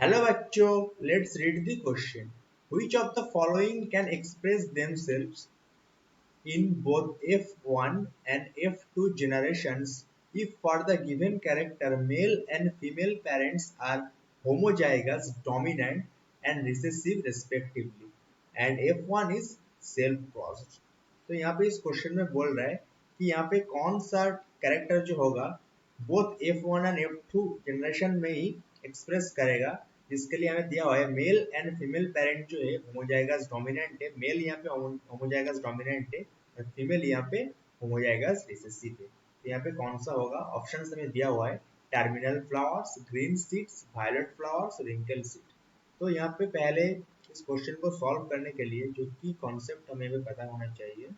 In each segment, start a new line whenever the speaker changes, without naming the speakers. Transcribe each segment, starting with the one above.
Hello बच्चों, let's read the question. Which of the following can express themselves in both F1 and F2 generations if for the given character male and female parents are homozygous dominant and recessive respectively and F1 is self crossed. तो यहाँ पे इस question में बोल रहा है कि यहाँ पे कौन सा कैरेक्टर जो होगा both F1 and F2 generation में ही एक्सप्रेस करेगा, जिसके लिए हमें दिया हुआ है मेल एंड फीमेल पेरेंट जो है होमोजाइगस डोमिनेंट है, मेल यहाँ पे होमोजाइगस डोमिनेंट है और फीमेल यहाँ पे होमोजाइगस रिसेसिव है। तो यहाँ पे कौन सा होगा? ऑप्शन हमें दिया हुआ है terminal flowers, green seeds, violet flowers, wrinkle seed. तो यहाँ पे पहले इस क्वेश्चन को सॉल्व करने के लिए जो की कॉन्सेप्ट हमें भी पता होना चाहिए,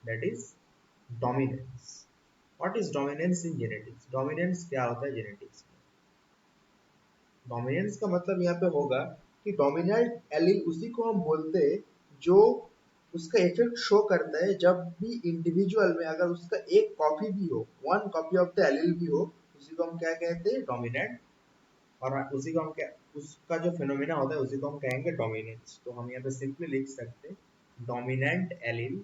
that is dominance. What is dominance in genetics? Dominance क्या होता है जेनेटिक्स में? डोमिनेंस का मतलब यहाँ पे होगा कि डोमिनेंट एलील उसी को हम बोलते हैं जो उसका इफेक्ट शो करता है जब भी इंडिविजुअल में अगर उसका एक कॉपी भी हो, one copy of the allele भी हो, उसी को हम क्या कहते हैं? डोमिनेंट। और उसी को हम क्या, उसका जो फिनोमिना होता है उसी को हम कहेंगे डोमिनेंस। तो हम यहाँ पे सिंपली लिख सकते हैं dominant allele,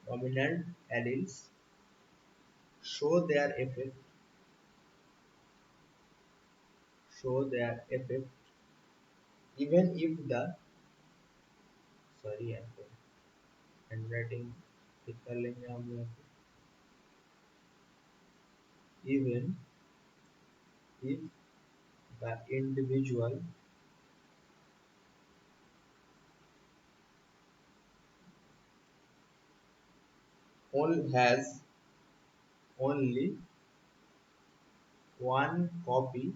dominant alleles show their effect even if the, sorry यहाँ पे हैंडराइटिंग ठीक कर लेंगे हम यहाँ पे, even if the individual only has only one copy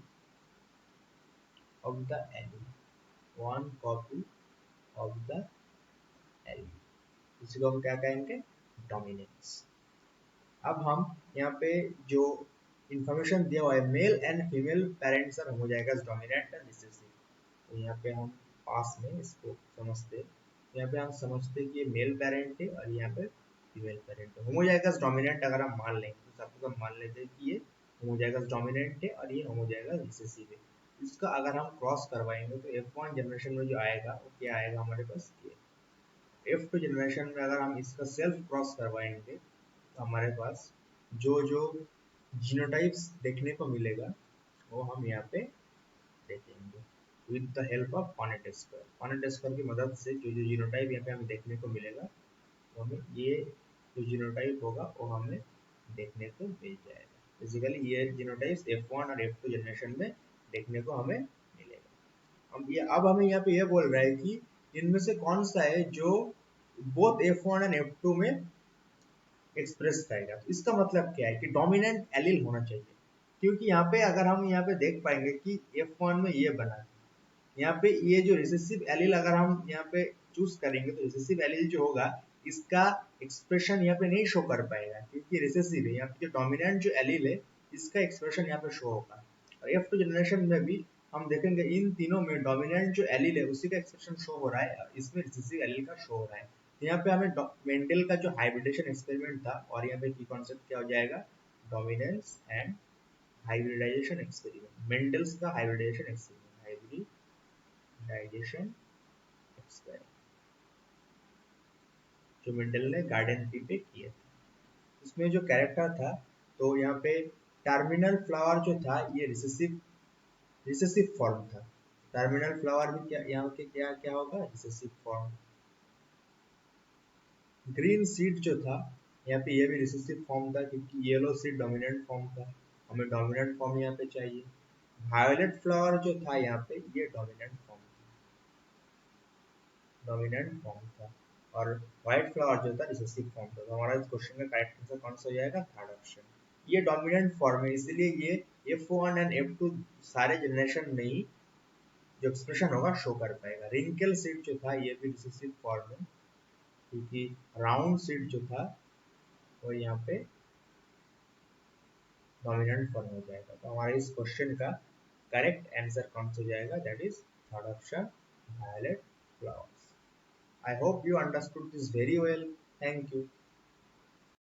of the allele, one copy of the allele, इसी को हम क्या कहेंगे? डोमिनेंस। अब हम यहाँ पे जो इंफॉर्मेशन दिया हुआ है male and female parents are homozygous dominant and recessive, तो यहाँ पे हम पास में इसको समझते, यहाँ पे हम समझते कि ये मेल पेरेंट है और यहाँ पे फीमेल पेरेंट है। होमोजाइगस डोमिनेंट अगर हम मान लें तो सपोज हम मान लेते हैं कि ये होमोजाइगस डोमिनेंट है और ये होमोजाइगस रिसेसिव है। इसका अगर हम क्रॉस करवाएंगे तो F1 जनरेशन में जो आएगा वो क्या आएगा हमारे पास? ये F2 जनरेशन में अगर हम इसका सेल्फ क्रॉस करवाएंगे तो हमारे पास जो जो जीनोटाइप्स देखने को मिलेगा वो हम यहाँ पे देखेंगे with the help of Punnett square. Punnett square की मदद से जो जो जीनोटाइप यहाँ पे हमें देखने को मिलेगा वो हमें ये जो जीनोटाइप होगा वो हमें देखने को मिल जाएगा। बेसिकली ये जीनोटाइप्स F1 और F2 जनरेशन में देखने को हमें मिलेगा। अब हमें यहाँ पे ये बोल रहा है कि इनमें से कौन सा है जो बोथ F1 एंड F2 में एक्सप्रेस करेगा। तो इसका मतलब क्या है कि डोमिनेंट एलील होना चाहिए, क्योंकि यहाँ पे अगर हम यहाँ पे देख पाएंगे कि F1 में ये बना, यहाँ पे ये जो रिसेसिव एलील अगर हम यहाँ पे चूज करेंगे तो रिसेसिव एलील जो होगा इसका एक्सप्रेशन यहाँ पे नहीं शो कर पाएगा क्योंकि रिसेसिव है। यहाँ पे जो डोमिनेंट जो एलील है इसका एक्सप्रेशन यहाँ पे शो होगा। और F2 जनरेशन में भी हम देखेंगे इन तीनों में डोमिनेंट जो एलील है उसी का एक्सप्रेशन शो हो रहा है, इसमें रिसेसिव एलील का शो हो रहा है। तो यहाँ पे हमें मेंडल का जो हाइब्रिडेशन एक्सपेरिमेंट था और यहाँ पे की कॉन्सेप्ट क्या हो जाएगा? Dominance and hybridisation experiment, Mendel's का हाइब्रिडाइजेशन एक्सपेरिमेंट, हाइब्रिडाइजेशन एक्सपेरिमेंट जो मेंडल ने गार्डन पी पे किए थे। इसमें जो कैरेक्टर था तो यहाँ पे टर्मिनल फ्लावर जो था ये रिसेसिव फॉर्म था। टर्मिनल फ्लावर भी क्या यहाँ के क्या क्या होगा? Recessive form. ग्रीन सीड जो था यहाँ पे ये भी रिसेसिव फॉर्म था क्योंकि येलो सीड डोमिनेंट फॉर्म था, हमें डोमिनेंट फॉर्म यहाँ पे चाहिए। वायलेट फ्लावर जो था यहाँ पे ये डोमिनेंट फॉर्म था और व्हाइट फ्लावर जो था रिसेसिव फॉर्म था। तो हमारा इस क्वेश्चन का करेक्ट आंसर कौन सा हो जाएगा? Third option. ये डोमिनेंट फॉर्म है इसलिए ये F1 एंड F2 सारे जनरेशन में ही जो एक्सप्रेशन होगा शो कर पाएगा। रिंकल सीड जो था ये भी रिसेसिव फॉर्म है क्योंकि राउंड सीड जो था वो यहाँ पे डोमिनेंट फॉर्म हो जाएगा। तो हमारे इस क्वेश्चन का करेक्ट आंसर कौन सा हो जाएगा? That is third option, violet flowers. I hope you understood this very well. Thank you.